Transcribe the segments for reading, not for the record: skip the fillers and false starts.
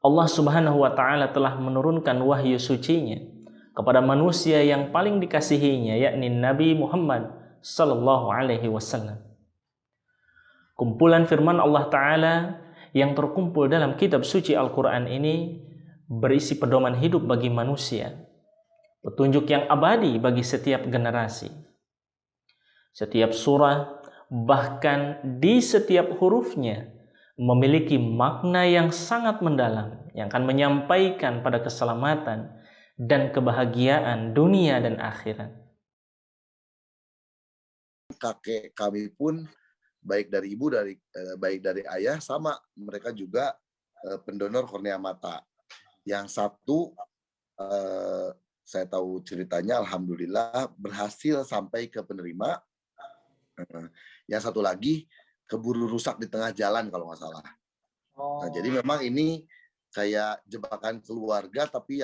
Allah Subhanahu wa taala telah menurunkan wahyu sucinya kepada manusia yang paling dikasihinya, yakni Nabi Muhammad sallallahu alaihi wasallam. Kumpulan firman Allah taala yang terkumpul dalam kitab suci Al-Qur'an ini berisi pedoman hidup bagi manusia, petunjuk yang abadi bagi setiap generasi. Setiap surah, bahkan di setiap hurufnya, memiliki makna yang sangat mendalam yang akan menyampaikan pada keselamatan dan kebahagiaan dunia dan akhirat. Kakek kami pun baik dari ibu baik dari ayah sama, mereka juga pendonor kornea mata. Yang satu saya tahu ceritanya, alhamdulillah berhasil sampai ke penerima. Yang satu lagi keburu rusak di tengah jalan kalau nggak salah. Nah, jadi memang ini kayak jebakan keluarga, tapi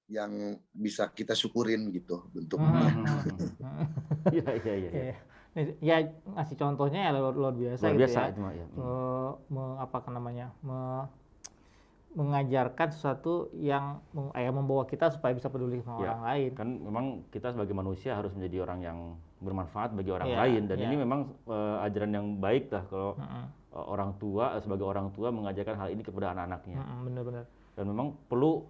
yang bisa kita syukurin gitu bentuknya. Iya. Ya ngasih contohnya ya luar biasa Luar gitu biasa ya. itu mah ya. Mengajarkan sesuatu yang membawa kita supaya bisa peduli sama orang lain. Kan memang kita sebagai manusia harus menjadi orang yang bermanfaat bagi orang lain, dan ini memang ajaran yang baik lah kalau orang tua sebagai orang tua mengajarkan hal ini kepada anak-anaknya. Benar-benar. Dan memang perlu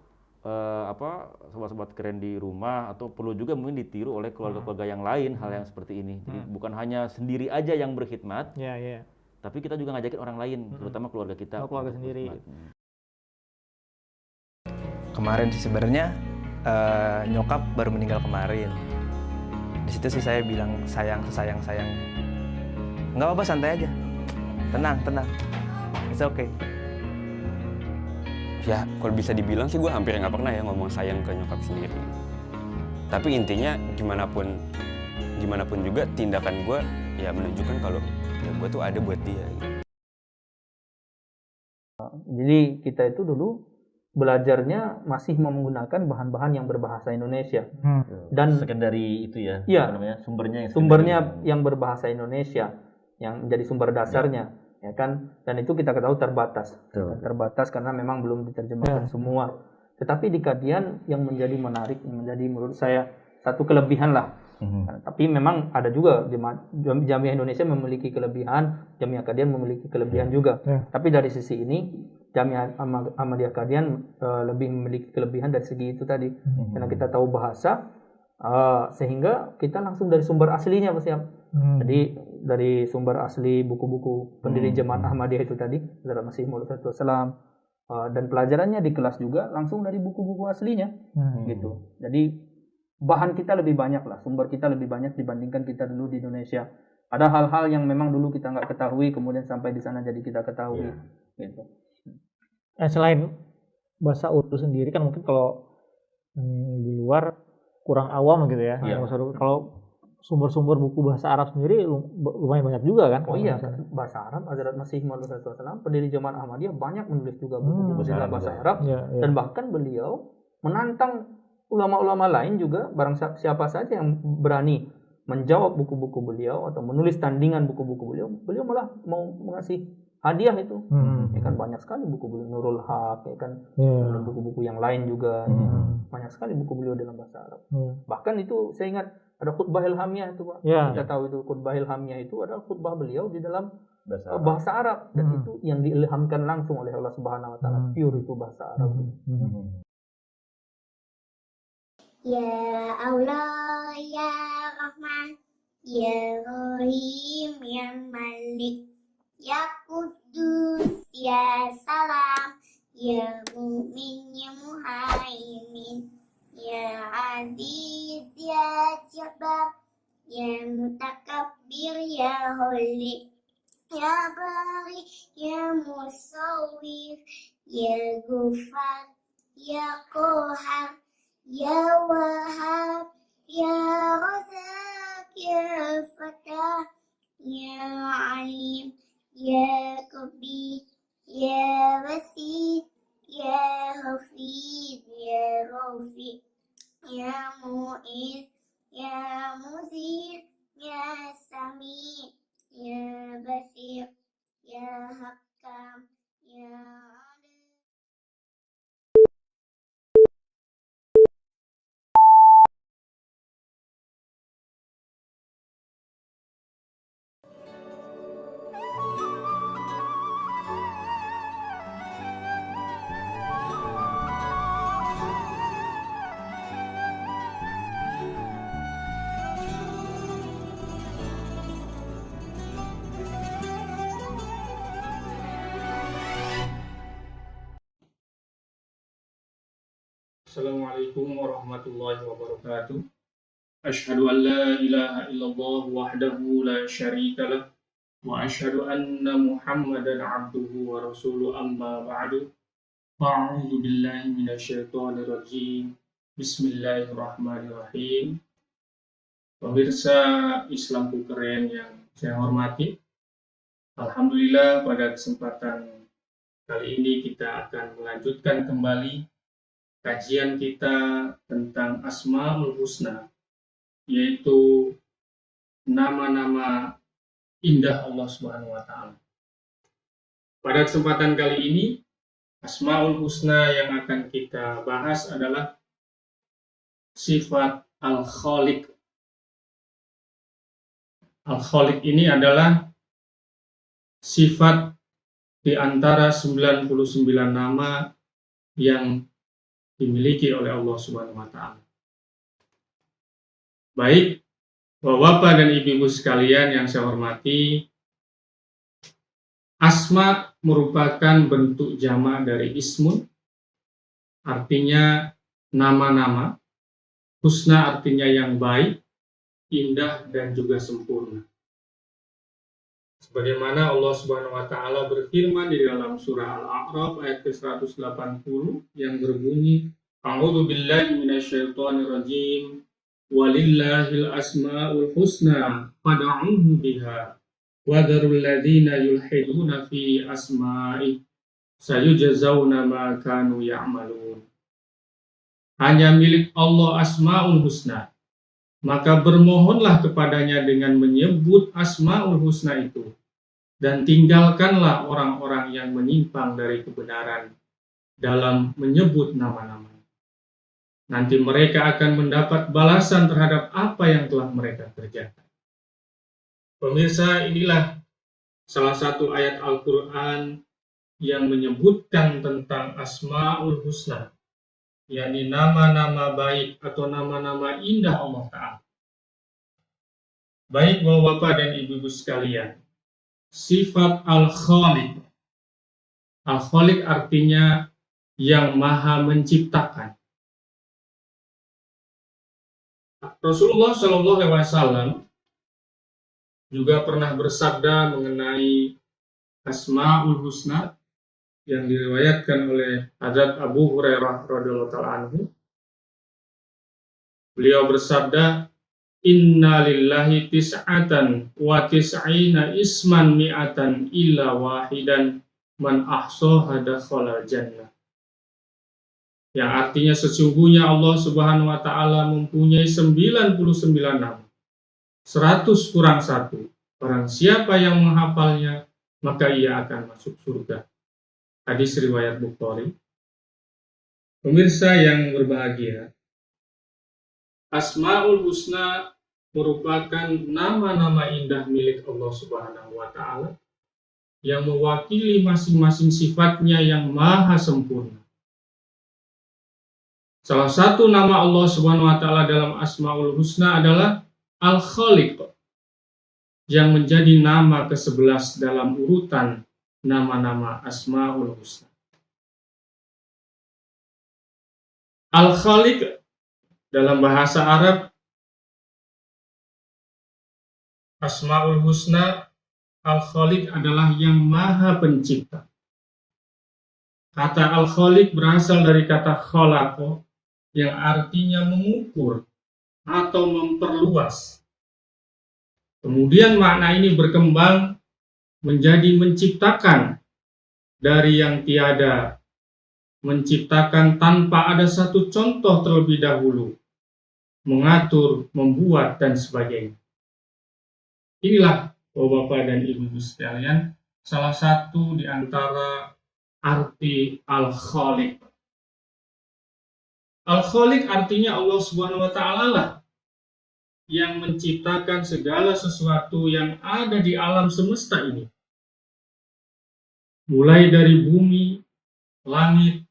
sobat-sobat keren di rumah, atau perlu juga mungkin ditiru oleh keluarga-keluarga yang lain hal yang seperti ini. Jadi bukan hanya sendiri aja yang berkhidmat, tapi kita juga ngajakin orang lain, terutama keluarga kita. Keluarga sendiri. Kemarin sih sebenarnya nyokap baru meninggal kemarin. Di situ sih saya bilang sayang. Nggak apa-apa, santai aja. Tenang. It's okay. Ya, kalau bisa dibilang sih gue hampir nggak pernah ya ngomong sayang ke nyokap sendiri. Tapi intinya gimana pun juga tindakan gue ya menunjukkan kalau ya gue tuh ada buat dia. Jadi kita itu dulu belajarnya masih menggunakan bahan-bahan yang berbahasa Indonesia. Dan sekondari itu ya, sumbernya yang berbahasa Indonesia yang menjadi sumber dasarnya. Ya kan, dan itu kita ketahui terbatas karena memang belum diterjemahkan semua. Tetapi di Kadian yang menjadi menarik, yang menjadi menurut saya satu kelebihan lah. Tapi memang ada juga Jamiah Indonesia memiliki kelebihan, Jamiah Kadian memiliki kelebihan juga. Tapi dari sisi ini Jamiah Ahmadiyah Kadian lebih memiliki kelebihan dari segi itu tadi, karena kita tahu bahasa, sehingga kita langsung dari sumber aslinya Pak Siap. Jadi dari sumber asli buku-buku pendiri Jemaat Ahmadiyah itu tadi, Hazrat Masih Maud Wassalam, dan pelajarannya di kelas juga langsung dari buku-buku aslinya, gitu. Jadi bahan kita lebih banyak lah, sumber kita lebih banyak dibandingkan kita dulu di Indonesia. Ada hal-hal yang memang dulu kita nggak ketahui, kemudian sampai di sana jadi kita ketahui, gitu. Selain bahasa Urdu sendiri kan mungkin kalau di luar kurang awam gitu ya. Kalau sumber-sumber buku bahasa Arab sendiri lumayan banyak juga kan? Oh iya, bahasa Arab, Hazrat Masih Maud Wassalam, pendiri Jemaat Ahmadiyah, banyak menulis juga buku-buku dalam bahasa Arab. Dan bahkan beliau menantang ulama-ulama lain juga, barang siapa saja yang berani menjawab buku-buku beliau atau menulis tandingan buku-buku beliau malah mau mengasih hadiah itu. Ya kan, banyak sekali buku beliau, Nurul Haq, ya kan, buku-buku yang lain juga, banyak sekali buku beliau dalam bahasa Arab. Bahkan itu saya ingat ada khutbah ilhamiyah itu Pak. Kita tahu itu khutbah ilhamiyah itu adalah khutbah beliau di dalam bahasa Arab, dan itu yang diilhamkan langsung oleh Allah Subhanahu wa taala, pure itu bahasa Arab. Ya Allah ya Rahman ya Rahim ya Malik ya Kudus ya Salam ya Mu'min ya Muhaimin ya Aziz ya Jabbar ya Mutakabbir ya Holy ya Bari ya Musawwir ya Ghufar ya Qahar ya Wahhab ya Razak ya Fatah ya Alim ya Qabir ya Basit ya Hafid ya Rafiq ya Mu'id ya Muzir ya Sami ya Basir ya Hakam ya Assalamualaikum warahmatullahi wabarakatuh. Asyhadu an la ilaha illallah wahdahu la syarika lah wa asyhadu anna Muhammadan abduhu wa rasuluh amma ba'du. A'udzu billahi minasyaitonir rajim. Bismillahirrahmanirrahim. Pemirsa Islamku keren yang saya hormati, alhamdulillah pada kesempatan kali ini kita akan melanjutkan kembali kajian kita tentang Asmaul Husna, yaitu nama-nama indah Allah Subhanahu wa Ta'ala. Pada kesempatan kali ini, Asmaul Husna yang akan kita bahas adalah sifat Al-Khaliq. Al-Khaliq ini adalah sifat di antara 99 nama yang dimiliki oleh Allah Subhanahu wa Ta'ala. Baik, Bapak dan Ibu sekalian yang saya hormati, asma merupakan bentuk jamak dari ismun, artinya nama-nama. Husna artinya yang baik, indah, dan juga sempurna. Sebagaimana Allah Subhanahu wa Ta'ala berfirman di dalam surah Al-A'raf ayat ke-180 yang berbunyi, A'udzu billahi minasyaitonir rajim, walillahil asmaul husna fad'uhu biha wa dzarul ladzina yulhiduna fi asma'i sayujzauna ma kanu ya'malun. Hanya milik Allah asmaul husna, maka bermohonlah kepadanya dengan menyebut asmaul husna itu, dan tinggalkanlah orang-orang yang menyimpang dari kebenaran dalam menyebut nama-nama. Nanti mereka akan mendapat balasan terhadap apa yang telah mereka kerjakan. Pemirsa, inilah salah satu ayat Al-Quran yang menyebutkan tentang asmaul husna, yakni nama-nama baik atau nama-nama indah Allah Ta'ala. Baik Bapak dan Ibu sekalian, sifat Al-Khaliq. Al-Khaliq artinya yang maha menciptakan. Rasulullah SAW juga pernah bersabda mengenai Asmaul Husna yang diriwayatkan oleh Hadrat Abu Hurairah radhiyallahu ta'ala anhu. Beliau bersabda, Inna lillahi tis'atan wa tis'ina isman mi'atan illa wahidan man ahsaha dakhala jannah. Yang artinya sesungguhnya Allah Subhanahu wa Ta'ala mempunyai 99 nama. 100 kurang 1. Barang siapa yang menghafalnya, maka ia akan masuk surga. Hadis riwayat Bukhari. Pemirsa yang berbahagia, Asmaul Husna merupakan nama-nama indah milik Allah Subhanahu wa Ta'ala yang mewakili masing-masing sifatnya yang maha sempurna. Salah satu nama Allah Subhanahu wa Ta'ala dalam Asmaul Husna adalah Al-Khaliq, yang menjadi nama ke-11 dalam urutan nama-nama Asmaul Husna. Al-Khaliq dalam bahasa Arab, Asmaul Husna, Al-Khaliq adalah yang maha pencipta. Kata Al-Khaliq berasal dari kata khalaqa, yang artinya mengukur atau memperluas. Kemudian makna ini berkembang menjadi menciptakan dari yang tiada, menciptakan tanpa ada satu contoh terlebih dahulu, mengatur, membuat, dan sebagainya. Inilah Bapak dan Ibu sekalian, salah satu di antara arti Al-Khaliq. Al-Khaliq artinya Allah Subhanahu wa Ta'ala lah yang menciptakan segala sesuatu yang ada di alam semesta ini. Mulai dari bumi, langit,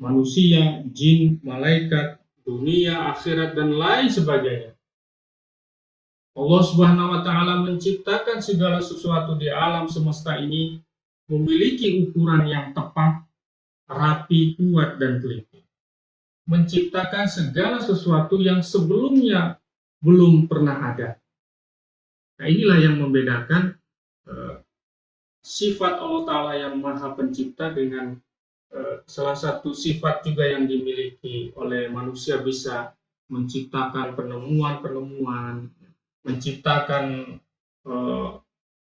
manusia, jin, malaikat, dunia, akhirat, dan lain sebagainya. Allah Subhanahu wa Ta'ala menciptakan segala sesuatu di alam semesta ini memiliki ukuran yang tepat, rapi, kuat, dan teliti. menciptakan segala sesuatu yang sebelumnya belum pernah ada. Nah, inilah yang membedakan sifat Allah Ta'ala yang Maha Pencipta dengan salah satu sifat juga yang dimiliki oleh manusia, bisa menciptakan penemuan-penemuan, menciptakan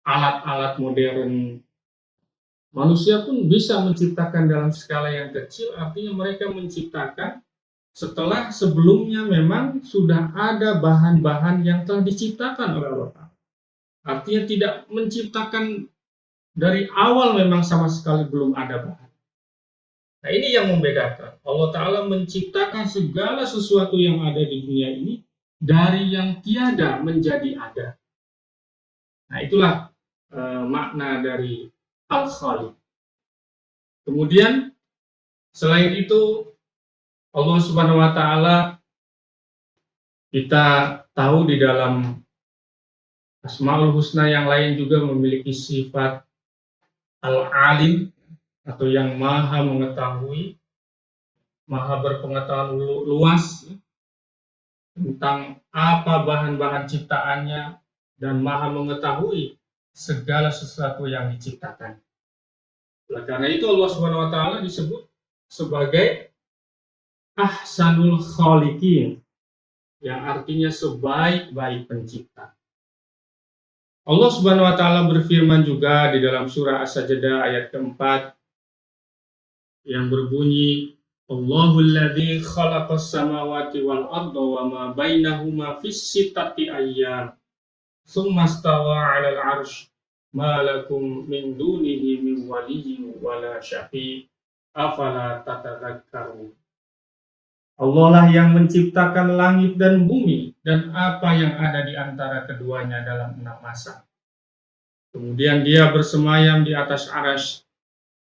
alat-alat modern. Manusia pun bisa menciptakan dalam skala yang kecil, artinya mereka menciptakan setelah sebelumnya memang sudah ada bahan-bahan yang telah diciptakan oleh Allah Ta'ala. Artinya tidak menciptakan dari awal, memang sama sekali belum ada bahan. Nah, ini yang membedakan. Allah Ta'ala menciptakan segala sesuatu yang ada di dunia ini dari yang tiada menjadi ada. Nah, itulah makna dari Al-Khaliq. Kemudian selain itu, Allah Subhanahu wa Ta'ala, kita tahu di dalam Asmaul Husna yang lain juga memiliki sifat Al-Alim, atau yang maha mengetahui, maha berpengetahuan luas tentang apa bahan-bahan ciptaannya, dan maha mengetahui segala sesuatu yang diciptakan. Oleh karena itu Allah Subhanahu wa Ta'ala disebut sebagai Ahsanul Khaliqin, yang artinya sebaik-baik pencipta. Allah Subhanahu wa Ta'ala berfirman juga di dalam surah As-Sajdah ayat keempat yang berbunyi, Allahul ladzi khalaqas samawati wal arda wa ma bainahuma fis sittati ayyam tsumma stawa 'alal 'arsy ma lakum min dunihi min waliyyin wala syafi' afala tatadzakkarun. Allah lah yang menciptakan langit dan bumi dan apa yang ada di antara keduanya dalam 6 masa. Kemudian Dia bersemayam di atas arsy.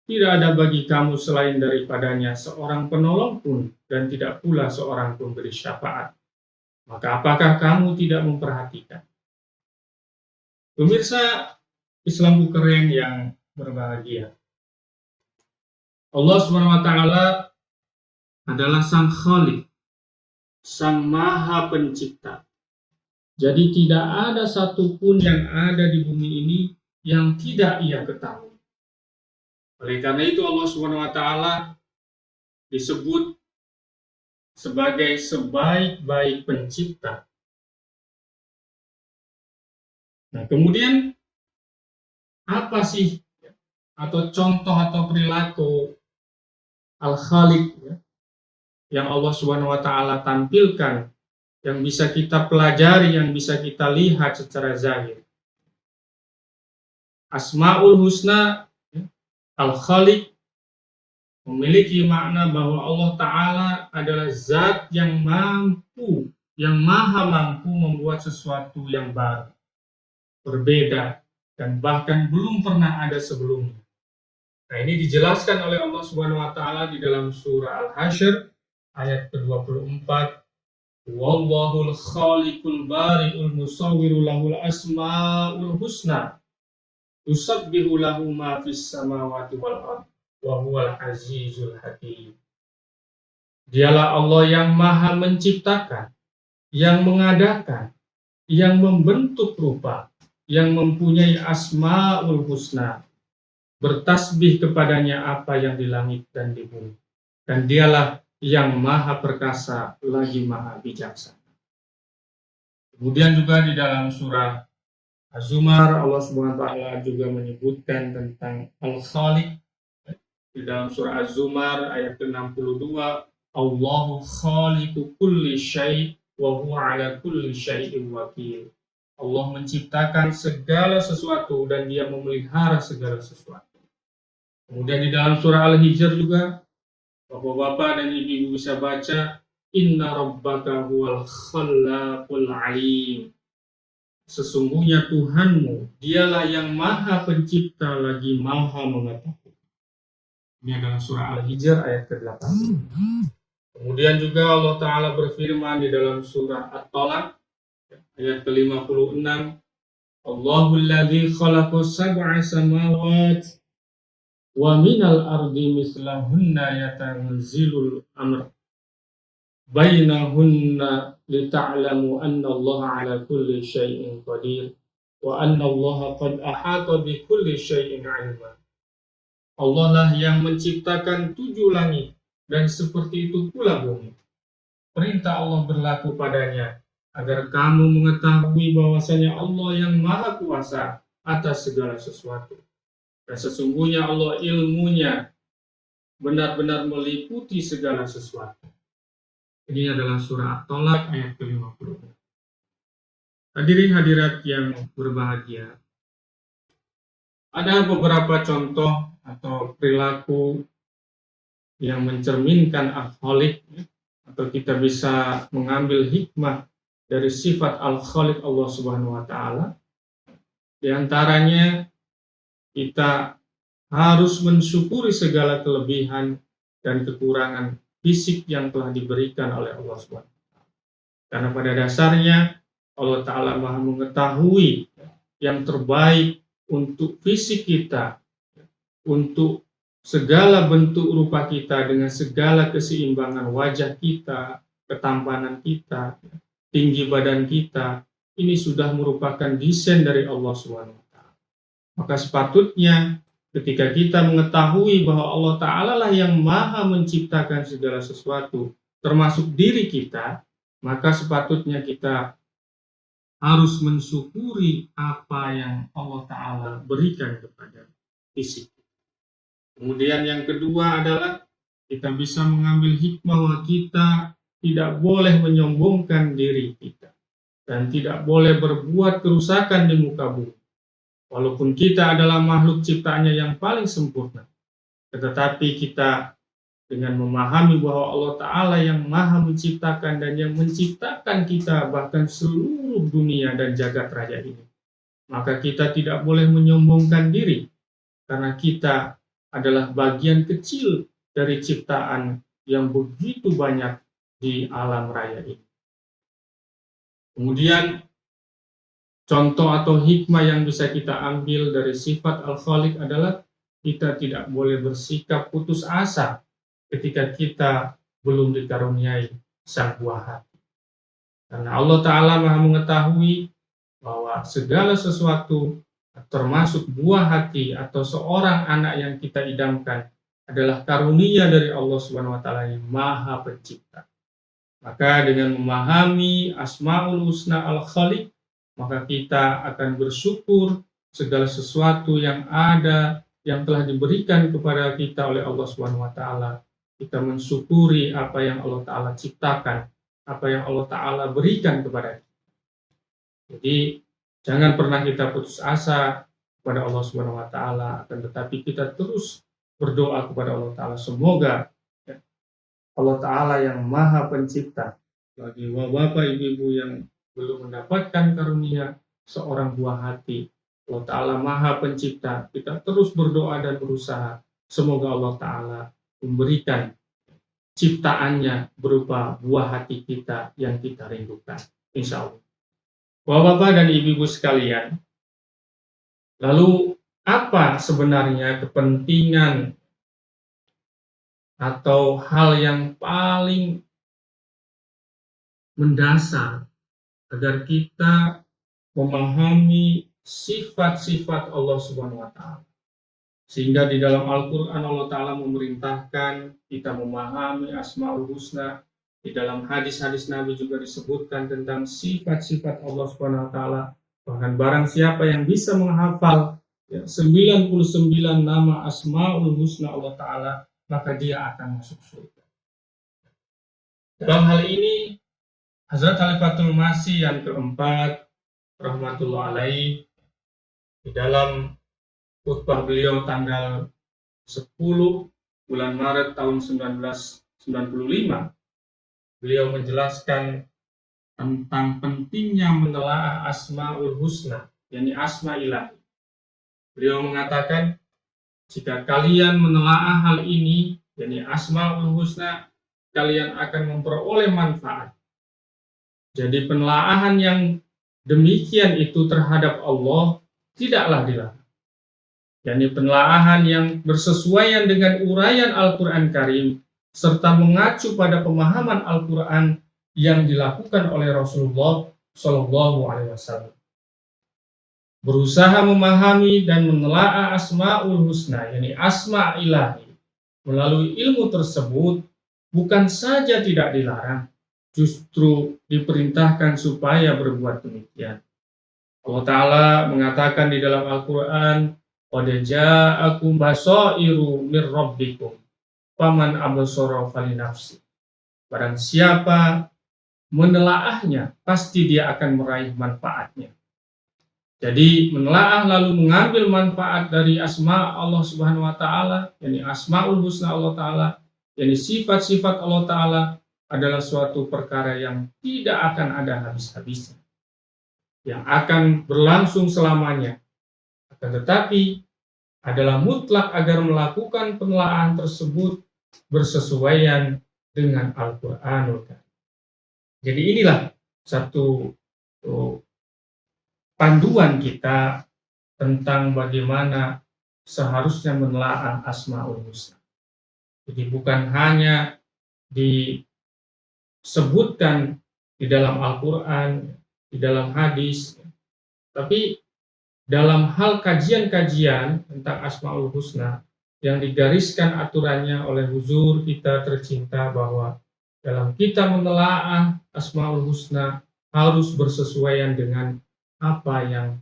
Tidak ada bagi kamu selain daripadanya seorang penolong pun, dan tidak pula seorang pun beri syafaat. Maka apakah kamu tidak memperhatikan? Pemirsa Islam keren yang berbahagia, Allah SWT adalah Sang Khaliq, Sang Maha Pencipta. Jadi tidak ada satupun yang ada di bumi ini yang tidak Ia ketahui. Oleh karena itu Allah SWT disebut sebagai sebaik-baik pencipta. Nah, kemudian apa sih atau contoh atau perilaku Al-Khaliq yang Allah SWT tampilkan, yang bisa kita pelajari, yang bisa kita lihat secara zahir? Asmaul Husna Al-Khaliq memiliki makna bahwa Allah Ta'ala adalah zat yang mampu, yang maha mampu membuat sesuatu yang baru, berbeda, dan bahkan belum pernah ada sebelumnya. Nah, ini dijelaskan oleh Allah Subhanahu wa Ta'ala di dalam surah Al-Hasyr ayat ke-24. Wallahul khaliqul bari'ul musawwiru lahul asma'ul husna. Yusabbihu lahu ma fis samawati wal ardh wa huwal azizul hakim. Dialah Allah yang maha menciptakan, yang mengadakan, yang membentuk rupa, yang mempunyai asmaul husna. Bertasbih kepadanya apa yang di langit dan di bumi. Dan Dialah yang maha perkasa lagi maha bijaksana. Kemudian juga di dalam surah Az-Zumar, Allah Subhanahu wa Ta'ala juga menyebutkan tentang Al-Khaliq. Di dalam surah Az-Zumar ayat ke-62, Allahu khaliqu kulli syai' wa huwa ala kulli syai'in wakil. Allah menciptakan segala sesuatu dan Dia memelihara segala sesuatu. Kemudian di dalam surah Al-Hijr juga, Bapak-bapak dan ibu-ibu bisa baca, Inna rabbaka huwal khallaqul alim. Sesungguhnya Tuhanmu, Dialah yang maha pencipta lagi maha mengetahui. Ini adalah surah Al-Hijr ayat ke-8. Kemudian juga Allah Ta'ala berfirman di dalam surah At-Talaq ayat ke-56. Allahul ladzi khalaqa sab'a samawati wa minal ardi mislahunna yatanazzalul amr bainahunna lita'lamu anna Allah ala kulli syai'in qadir wa anna Allah qad ahata bi kulli syai'in 'ilma. Allah lah yang menciptakan 7 langit dan seperti itu pula bumi. Perintah Allah berlaku padanya agar kamu mengetahui bahwasanya Allah yang Maha Kuasa atas segala sesuatu. Dan sesungguhnya Allah ilmunya benar-benar meliputi segala sesuatu. Ini adalah surah At-Tolak ayat ke-50. Hadirin hadirat yang berbahagia, ada beberapa contoh atau perilaku yang mencerminkan al-Khaliq, atau kita bisa mengambil hikmah dari sifat al-Khaliq Allah Subhanahu wa taala. Di antaranya kita harus mensyukuri segala kelebihan dan kekurangan fisik yang telah diberikan oleh Allah Subhanahu wa taala. Karena pada dasarnya Allah Ta'ala Maha mengetahui yang terbaik untuk fisik kita, untuk segala bentuk rupa kita dengan segala keseimbangan wajah kita, ketampanan kita, tinggi badan kita, ini sudah merupakan desain dari Allah Subhanahu wa taala. Maka sepatutnya ketika kita mengetahui bahwa Allah Ta'ala lah yang Maha menciptakan segala sesuatu, termasuk diri kita, maka sepatutnya kita harus mensyukuri apa yang Allah Ta'ala berikan kepada fisik. Kemudian yang kedua adalah kita bisa mengambil hikmah bahwa kita tidak boleh menyombongkan diri kita dan tidak boleh berbuat kerusakan di muka bumi. Walaupun kita adalah makhluk ciptaannya yang paling sempurna, tetapi kita dengan memahami bahwa Allah Ta'ala yang Maha menciptakan dan yang menciptakan kita bahkan seluruh dunia dan jagat raya ini, maka kita tidak boleh menyombongkan diri karena kita adalah bagian kecil dari ciptaan yang begitu banyak di alam raya ini. Kemudian contoh atau hikmah yang bisa kita ambil dari sifat Al-Khaliq adalah kita tidak boleh bersikap putus asa ketika kita belum dikaruniai sang buah hati. Karena Allah Ta'ala Maha mengetahui bahwa segala sesuatu termasuk buah hati atau seorang anak yang kita idamkan adalah karunia dari Allah Subhanahu wa taala yang Maha Pencipta. Maka dengan memahami Asmaul Husna Al-Khaliq, maka kita akan bersyukur segala sesuatu yang ada yang telah diberikan kepada kita oleh Allah Subhanahu wa taala. Kita mensyukuri apa yang Allah Ta'ala ciptakan, apa yang Allah Ta'ala berikan kepada kita. Jadi jangan pernah kita putus asa kepada Allah Subhanahu wa taala, akan tetapi kita terus berdoa kepada Allah Ta'ala. Semoga Allah Ta'ala yang Maha Pencipta, bagi bapak ibu-ibu yang belum mendapatkan karunia seorang buah hati, Allah Ta'ala Maha Pencipta, kita terus berdoa dan berusaha. Semoga Allah Ta'ala memberikan ciptaannya berupa buah hati kita yang kita rindukan. Insya Allah. Bapak-bapak dan ibu-ibu sekalian, lalu apa sebenarnya kepentingan atau hal yang paling mendasar agar kita memahami sifat-sifat Allah Subhanahu wa taala? Sehingga di dalam Al-Quran Allah Ta'ala memerintahkan kita memahami Asmaul Husna. Di dalam hadis-hadis Nabi juga disebutkan tentang sifat-sifat Allah Subhanahu wa taala. Bahkan barang siapa yang bisa menghafal 99 nama Asmaul Husna Allah Ta'ala, maka dia akan masuk surga. Dalam hal ini Hazrat Khalifatul Masih yang keempat rahmatullah alaih, di dalam khutbah beliau tanggal 10 bulan Maret tahun 1995, beliau menjelaskan tentang pentingnya menelaah Asmaul Husna, yakni Asma Ilahi. Beliau mengatakan, jika kalian menelaah hal ini, yakni Asmaul Husna, kalian akan memperoleh manfaat. Jadi penelaahan yang demikian itu terhadap Allah tidaklah dilarang. yakni penelaahan yang bersesuaian dengan uraian Al-Quran Karim serta mengacu pada pemahaman Al-Quran yang dilakukan oleh Rasulullah Shallallahu Alaihi Wasallam. Berusaha memahami dan menelaah Asmaul Husna, yakni asma ilahi, melalui ilmu tersebut bukan saja tidak dilarang, justru diperintahkan supaya berbuat demikian. Allah Ta'ala mengatakan di dalam Al-Quran, qad ja'akum basairu mir rabbikum faman absara falinafsi. Barang siapa menelaahnya, pasti dia akan meraih manfaatnya. Jadi menelaah lalu mengambil manfaat dari asma Allah Subhanahu wa Ta'ala, yakni Asmaul Husna Allah Ta'ala, yakni sifat-sifat Allah Ta'ala, adalah suatu perkara yang tidak akan ada habis-habisnya, yang akan berlangsung selamanya. Akan tetapi adalah mutlak agar melakukan penelaahan tersebut bersesuaian dengan Al-Qur'anul Karim. Jadi inilah satu panduan kita tentang bagaimana seharusnya menelaah Asmaul Husna. Jadi bukan hanya disebutkan di dalam Al-Quran, di dalam hadis, tapi dalam hal kajian-kajian tentang Asmaul Husna yang digariskan aturannya oleh huzur kita tercinta, bahwa dalam kita menelaah Asmaul Husna harus bersesuaian dengan apa yang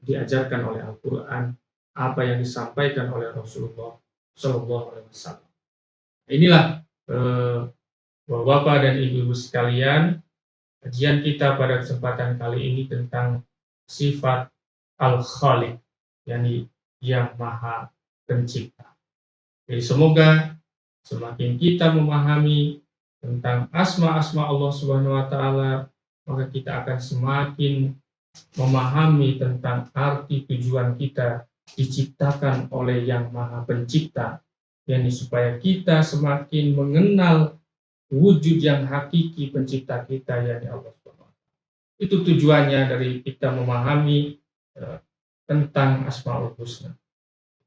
diajarkan oleh Al-Quran, apa yang disampaikan oleh Rasulullah Shallallahu Alaihi Wasallam. Inilah Bapak dan Ibu sekalian, kajian kita pada kesempatan kali ini tentang sifat Al-Khaliq, yakni yang Maha Pencipta. Jadi semoga semakin kita memahami tentang asma-asma Allah Subhanahu wa Ta'ala, maka kita akan semakin memahami tentang arti tujuan kita diciptakan oleh Yang Maha Pencipta, yakni supaya kita semakin mengenal wujud yang hakiki pencipta kita, yakni Allah Subhanahu wa Ta'ala. Itu tujuannya dari kita memahami tentang Asmaul Husna.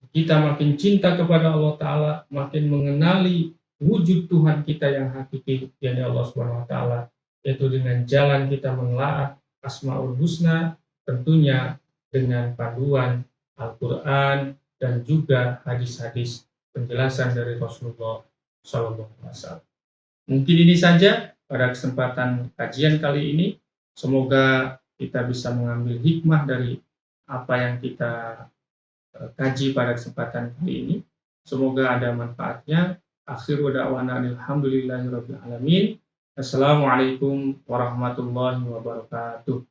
Kita makin cinta kepada Allah Ta'ala, makin mengenali wujud Tuhan kita yang hakiki, yakni Allah Subhanahu wa Ta'ala, yaitu dengan jalan kita menelaah Asmaul Husna, tentunya dengan panduan Al-Quran dan juga hadis-hadis penjelasan dari Rasulullah SAW. Mungkin ini saja pada kesempatan kajian kali ini. Semoga kita bisa mengambil hikmah dari apa yang kita kaji pada kesempatan kali ini. Semoga ada manfaatnya. Akhiru da'wana alhamdulillahirabbil alamin. Assalamualaikum warahmatullahi wabarakatuh.